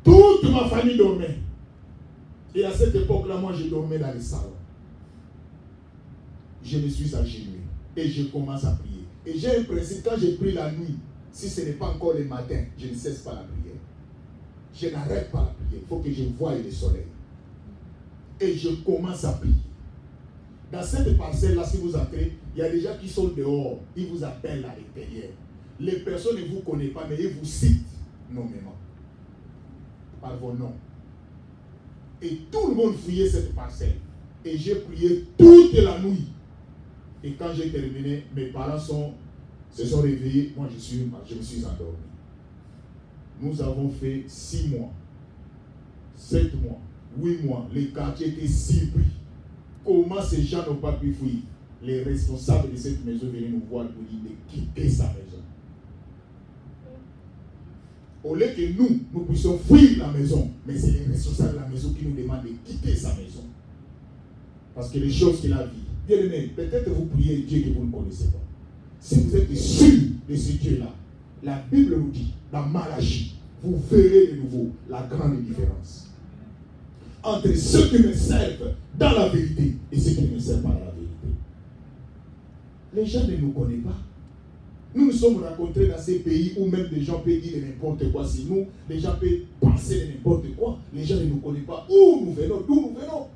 Toute ma famille dormait. Et à cette époque-là, moi, je dormais dans les salons. Je me suis agenouillé et je commence à prier. Et j'ai un principe, quand je prie la nuit, si ce n'est pas encore le matin, je ne cesse pas la prière. Je n'arrête pas la prière. Il faut que je voie le soleil. Et je commence à prier. Dans cette parcelle-là, si vous entrez, il y a des gens qui sont dehors. Ils vous appellent à l'intérieur. Les personnes ne vous connaissent pas, mais ils vous citent nommément. Par vos noms. Et tout le monde fouillait cette parcelle. Et j'ai prié toute la nuit. Et quand j'ai terminé, mes parents se sont réveillés. Moi, je me suis endormi. Nous avons fait 6 mois, 7 mois, 8 mois. Les quartiers étaient surpris. Comment ces gens n'ont pas pu fuir? Les responsables de cette maison venaient nous voir pour dire de quitter sa maison. Au lieu que nous puissions fuir la maison, mais c'est les responsables de la maison qui nous demandent de quitter sa maison. Parce que les choses qu'il a vues, bien aimé, peut-être vous priez Dieu que vous ne connaissez pas. Si vous êtes sûr de ce Dieu-là, la Bible nous dit, dans Malachie, vous verrez de nouveau la grande différence entre ceux qui me servent dans la vérité et ceux qui ne me servent pas dans la vérité. Les gens ne nous connaissent pas. Nous nous sommes rencontrés dans ces pays où même des gens peuvent dire n'importe quoi sur nous, les gens peuvent penser de n'importe quoi, les gens ne nous connaissent pas. Où nous venons, d'où nous venons?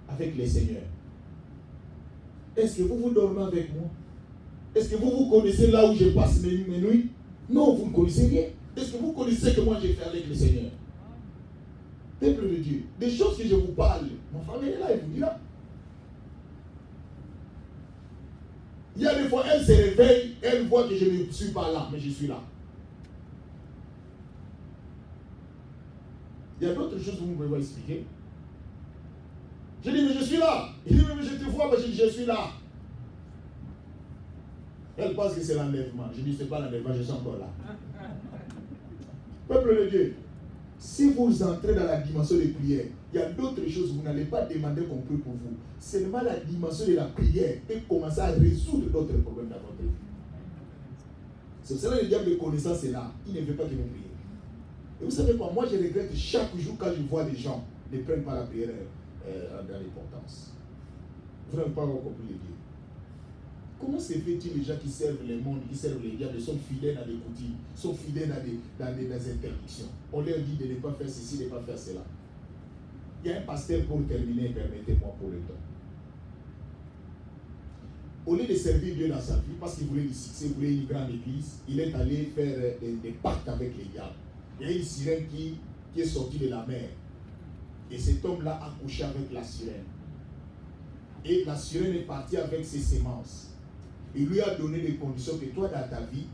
Avec les seigneurs. Est-ce que vous dormez avec moi? Est-ce que vous connaissez là où je passe mes nuits? Non, vous ne connaissez rien. Est-ce que vous connaissez que moi j'ai fait avec le Seigneur? Peuple de Dieu, des choses que je vous parle, ma famille est là, elle vous dira. Il y a des fois, elle se réveille, elle voit que je ne suis pas là, mais je suis là. Il y a d'autres choses que vous pouvez expliquer. Je dis, mais je suis là. Il dit, mais je te vois, mais je suis là. Elle pense que c'est l'enlèvement. Je dis, ce n'est pas l'enlèvement, je suis encore là. Peuple de Dieu, Si vous entrez dans la dimension de prière, il y a d'autres choses, vous n'allez pas demander qu'on prie pour vous. Seulement la dimension de la prière peut commencer à résoudre d'autres problèmes dans votre vie. C'est pour ça que le diable de connaissance est là. Il ne veut pas que vous priez. Et vous savez quoi, moi je regrette chaque jour quand je vois des gens ne prennent pas la prière dans l'importance. Vous n'avez pas encore compris le Dieu. Comment se fait-il les gens qui servent le monde, qui servent les diables, sont fidèles à des coutumes, sont fidèles à des interdictions? On leur dit de ne pas faire ceci, de ne pas faire cela. Il y a un pasteur pour terminer, permettez-moi pour le temps. Au lieu de servir Dieu dans sa vie, parce qu'il voulait du succès, il voulait une grande église, il est allé faire des pactes avec les diables. Il y a une sirène qui est sortie de la mer. Et cet homme-là a couché avec la sirène. Et la sirène est partie avec ses semences. Il lui a donné des conditions que toi, dans ta vie,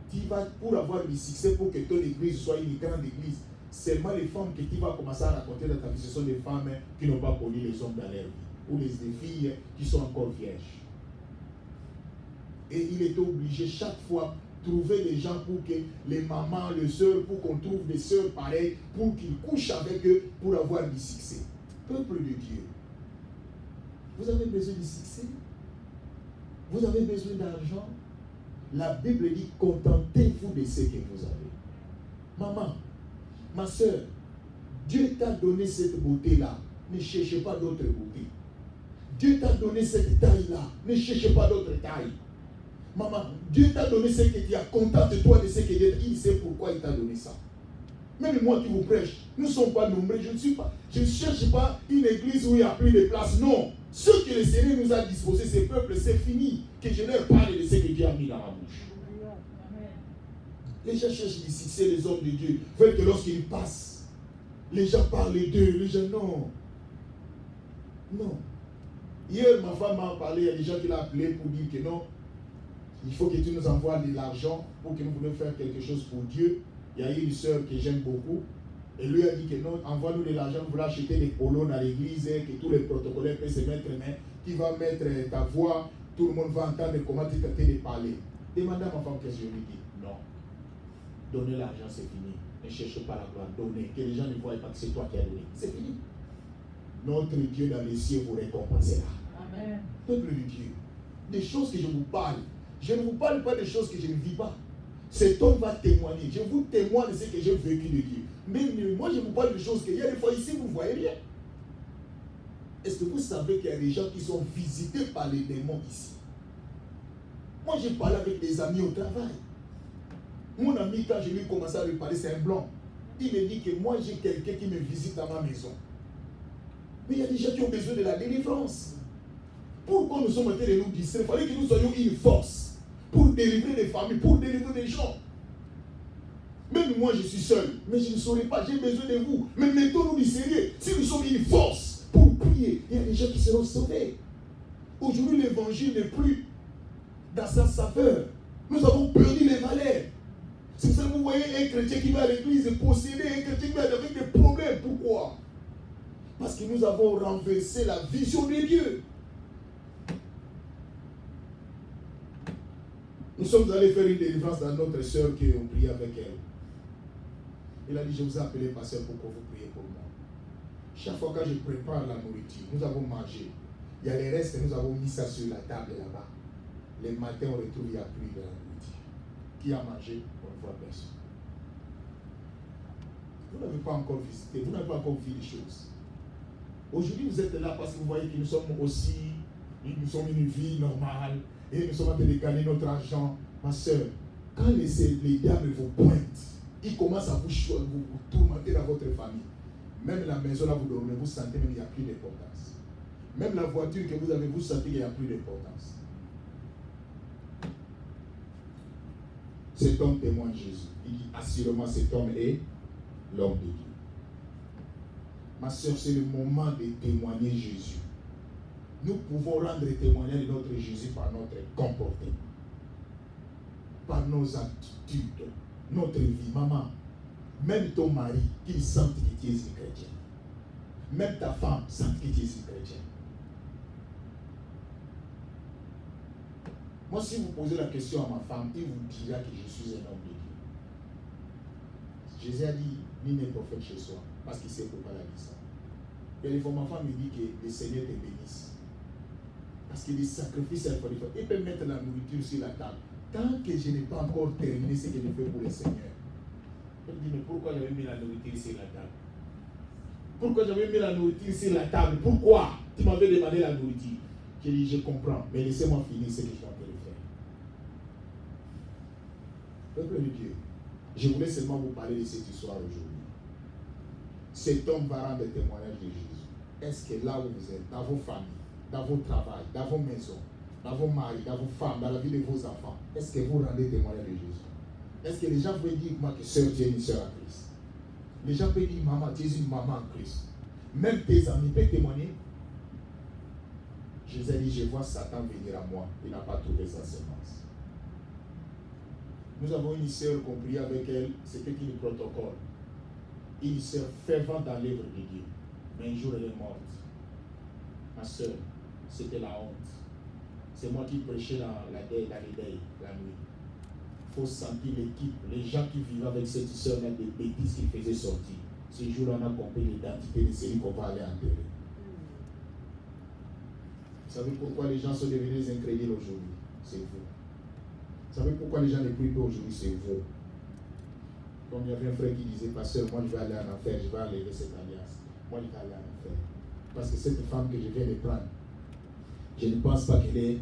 tu vas, pour avoir du succès, pour que ton église soit une grande église, seulement les femmes que tu vas commencer à raconter dans ta vie, ce sont des femmes qui n'ont pas connu les hommes dans leur vie, ou des filles qui sont encore vierges. Et il était obligé chaque fois de trouver des gens pour que les mamans, les sœurs, pour qu'on trouve des sœurs pareilles, pour qu'ils couchent avec eux, pour avoir du succès. Peuple de Dieu, vous avez besoin du succès? Vous avez besoin d'argent? La Bible dit, contentez-vous de ce que vous avez. Maman, ma soeur, Dieu t'a donné cette beauté-là. Ne cherchez pas d'autres beautés. Dieu t'a donné cette taille-là. Ne cherchez pas d'autres tailles. Maman, Dieu t'a donné ce que tu as. Contente-toi de ce que Dieu t'a. Il sait pourquoi il t'a donné ça. Même moi qui vous prêche, nous ne sommes pas nombreux. Je ne cherche pas une église où il n'y a plus de place. Non. Ce que le Seigneur nous a disposé, ces peuples, c'est fini. Que je leur parle de ce que Dieu a mis dans ma bouche. Les gens cherchent du succès, les hommes de Dieu. Veulent que lorsqu'ils passent, les gens parlent d'eux. Les gens, non. Non. Hier, ma femme m'a parlé, il y a des gens qui l'ont appelé pour dire que non, il faut que tu nous envoies de l'argent pour que nous puissions faire quelque chose pour Dieu. Il y a une sœur que j'aime beaucoup. Et lui a dit que non, envoie-nous de l'argent, nous voulons acheter des polos dans l'église, que tous les protocolaires peuvent se mettre, mais qui va mettre ta voix, tout le monde va entendre comment tu es de parler. Demandez à ma femme qu'est-ce que je lui dis. Non. Donner l'argent, c'est fini. Ne cherche pas la gloire. Donnez. Que les gens ne voient pas que c'est toi qui as donné. C'est fini. Notre Dieu dans les cieux vous récompensera. Amen. Peuple de Dieu, des choses que je vous parle, je ne vous parle pas des choses que je ne vis pas. Cet homme va témoigner. Je vous témoigne de ce que j'ai vécu de Dieu. Mais moi, je vous parle de choses qu'il y a des fois ici, vous ne voyez rien. Est-ce que vous savez qu'il y a des gens qui sont visités par les démons ici? Moi, j'ai parlé avec des amis au travail. Mon ami, quand je lui ai commencé à lui parler, c'est un blanc. Il me dit que moi, j'ai quelqu'un qui me visite dans ma maison. Mais il y a des gens qui ont besoin de la délivrance. Pourquoi nous sommes en train de nous distraire? Il fallait que nous soyons une force pour délivrer des familles, pour délivrer des gens. Même moi, je suis seul, mais je ne saurais pas, j'ai besoin de vous. Mais mettons-nous du sérieux. Si nous sommes une force pour prier, il y a des gens qui seront sauvés. Aujourd'hui, l'évangile n'est plus dans sa saveur. Nous avons perdu les valeurs. C'est pour ça que vous voyez un chrétien qui va à l'église posséder, un chrétien qui va avec des problèmes. Pourquoi? Parce que nous avons renversé la vision de Dieu. Nous sommes allés faire une délivrance dans notre sœur qui ont prié avec elle. Il a dit, je vous ai appelé pasteur pour que vous priez pour moi. Chaque fois que je prépare la nourriture, nous avons mangé. Il y a les restes, nous avons mis ça sur la table là-bas. Les matins, on retrouve, il n'y a plus de la nourriture. Qui a mangé? On ne voit personne. Vous n'avez pas encore visité, vous n'avez pas encore vu les choses. Aujourd'hui, vous êtes là parce que vous voyez que nous sommes aussi, nous sommes une vie normale et nous sommes en train de gagner notre argent. Ma soeur, quand les diables vous pointent, ils commencent à vous tourmenter dans votre famille. Même la maison là vous dormez, vous sentez même qu'il n'y a plus d'importance. Même la voiture que vous avez, vous sentez qu'il n'y a plus d'importance. Cet homme témoigne Jésus. Il dit assurément cet homme est l'homme de Dieu. Ma soeur, c'est le moment de témoigner Jésus. Nous pouvons rendre témoignage de notre Jésus par notre comportement, par nos attitudes, notre vie. Maman, même ton mari, qu'il sente que tu es une chrétienne. Même ta femme sente que tu es une chrétienne. Moi, si vous posez la question à ma femme, il vous dira que je suis un homme de Dieu. Jésus a dit, ni n'est prophète chez soi, parce qu'il sait pourquoi il a dit ça. Et les fois, ma femme me dit que le Seigneur te bénisse. Parce que les sacrifices, il peut mettre la nourriture sur la table. Tant que je n'ai pas encore terminé ce que je fais pour le Seigneur. Je me dis, mais pourquoi j'avais mis la nourriture sur la table? Pourquoi j'avais mis la nourriture sur la table? Pourquoi tu m'avais demandé la nourriture? J'ai dit, je comprends, mais laissez-moi finir ce que je suis en train de faire. Peuple de Dieu, je voulais seulement vous parler de cette histoire aujourd'hui. Cet homme va rendre témoignage de Jésus. Est-ce que là où vous êtes, dans vos familles, dans vos travails, dans vos maisons, dans vos maris, dans vos femmes, dans la vie de vos enfants, est-ce que vous rendez témoignage de Jésus? Est-ce que les gens peuvent dire moi que sœur, tu es une sœur en Christ? Les gens peuvent dire maman, tu es une maman en Christ. Même tes amis peuvent témoigner. Jésus a dit, je vois Satan venir à moi. Il n'a pas trouvé sa semence. Nous avons une sœur qu'on prie avec elle, c'était une protocole. Une sœur fervente dans l'œuvre de Dieu. Mais un jour elle est morte. Ma sœur, c'était la honte. C'est moi qui prêchais dans les deuils, la nuit. Il faut sentir l'équipe, les gens qui vivaient avec cette sœur-là, des bêtises qu'ils faisaient sortir. Ce jour-là, on a compris l'identité de celui qu'on va aller enterrer. Vous savez pourquoi les gens sont devenus incrédules aujourd'hui? C'est vous. Vous savez pourquoi les gens ne prient pas aujourd'hui? C'est vous. Comme il y avait un frère qui disait, pasteur, moi je vais aller en enfer, je vais enlever cette alliance. Moi je vais aller en enfer. Parce que cette femme que je viens de prendre, je ne pense pas qu'elle est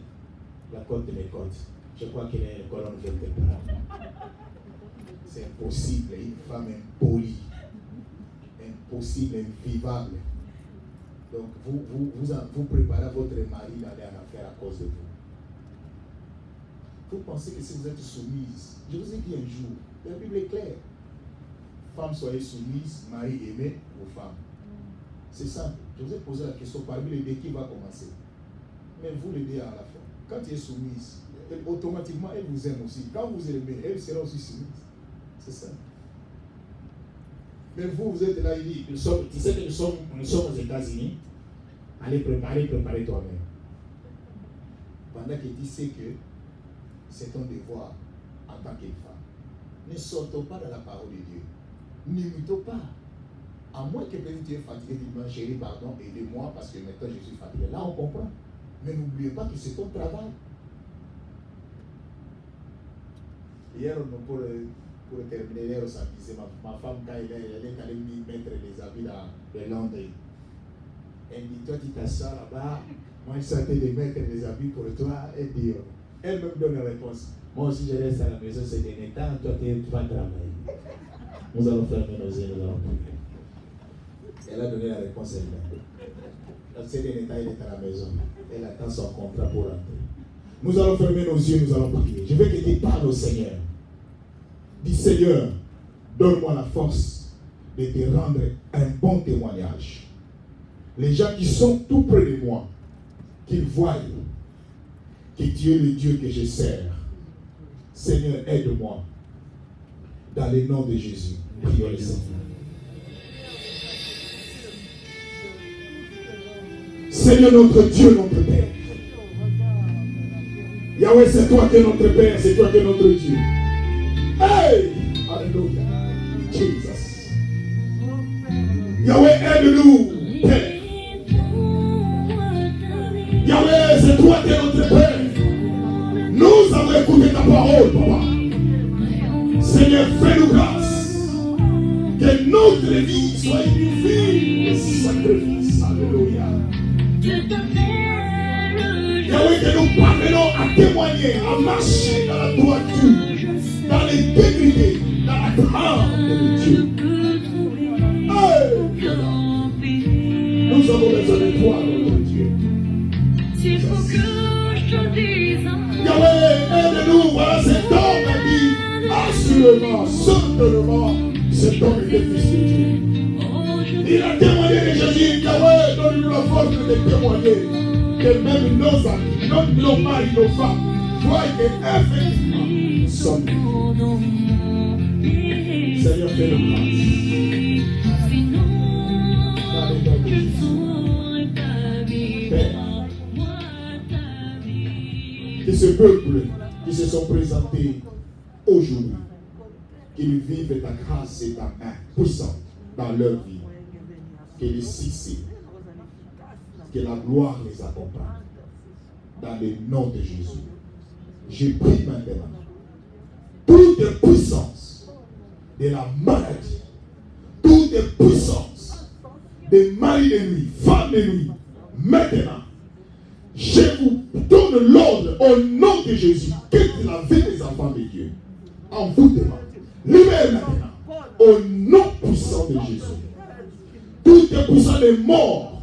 la côte de mes côtes. Je crois qu'elle est une colonne vertébrale. C'est impossible, une femme impolie, impossible, invivable. Donc vous préparez votre mari d'aller en enfer à cause de vous. Vous pensez que si vous êtes soumise, je vous ai dit un jour, la Bible est claire. Femmes, soyez soumises, mari aimez vos femmes. C'est simple. Je vous ai posé la question parmi les deux qui va commencer. Mais vous les deux à la fin. Quand tu es soumise, automatiquement elle vous aime aussi. Quand vous aimez, elle sera aussi soumise. C'est ça. Mais vous êtes là, il dit, tu sais que nous sommes aux États-Unis. Allez préparer toi-même. Pendant que tu sais que c'est ton devoir en tant que femme. Ne sortons pas de la parole de Dieu. N'imitons pas. À moins que tu es fatigué, tu dis, chérie, pardon, aidez-moi parce que maintenant je suis fatigué. Là, on comprend. Mais n'oubliez pas que c'est ton travail. Hier, pour terminer, hier, ça disait, ma femme, quand elle est allée mettre les habits dans le laundry. Elle dit, toi, tu t'assois là-bas. Moi, je sentais de mettre les habits pour toi. Elle dit, elle me donne la réponse. Moi aussi, je reste à la maison, c'est des temps, toi, tu vas travailler. Nous allons fermer nos yeux, nous allons prier. Elle a donné la réponse elle-même. Donc, c'est des temps, elle est à la maison. Elle attend son contrat pour rentrer. Nous allons fermer nos yeux, nous allons prier. Je veux que tu parles au Seigneur. Dis, Seigneur, donne-moi la force de te rendre un bon témoignage. Les gens qui sont tout près de moi, qu'ils voient que tu es le Dieu que je sers. Seigneur, aide-moi. Dans le nom de Jésus. Prions le Seigneur. Seigneur notre Dieu, notre Père. Yahweh, c'est toi qui es notre Père, c'est toi qui es notre Dieu. Hey! Alléluia. Jesus. Yahweh, aide-nous, Père. Yahweh, c'est toi qui es notre Père. Nous avons écouté ta parole, Papa. Seigneur, fais-nous grâce. Que notre vie soit une vie de sacrifice. Alléluia. Yahweh, que nous parvenons à témoigner, à marcher dans la droiture, dans l'intégrité, dans la grâce de Dieu. Hey! Nous avons besoin de toi, notre Dieu. Yahweh, aide-nous, voilà cet homme a dit, assurément, certainement, cet homme est le Fils de Dieu. Il a témoigné de Jésus. Yahweh, donne-nous la force de témoigner. Que même nos amis, nos maris, nos femmes, voient qu'effectivement, nous sommes libres. Seigneur, fais-nous grâce. Dans le nom de Jésus. Père, que ce peuple qui se sont présentés aujourd'hui, qu'ils vivent ta grâce et ta main puissante dans leur vie. Qu'elle est succès. Que la gloire les accompagne. Dans le nom de Jésus. Je prie maintenant. Toute puissance de la maladie, toute puissance des maris de nuit, femmes de nuit, maintenant, je vous donne l'ordre au nom de Jésus. Quitte la vie des enfants de Dieu. En vous demandant. Libère maintenant. Au nom puissant de Jésus. Toute puissance de mort,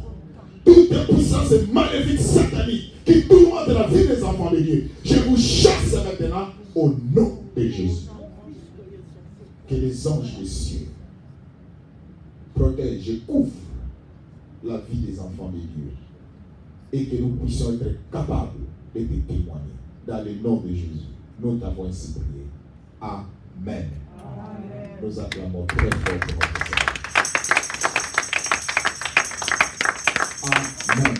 toute puissance maléfique satanique qui tourmente la vie des enfants de Dieu, je vous chasse maintenant au nom de Jésus. Que les anges des cieux protègent et couvrent la vie des enfants de Dieu et que nous puissions être capables de te témoigner. Dans le nom de Jésus, nous t'avons ainsi prié. Amen. Amen. Nous acclamons très fort pour notre Seigneur. Amen.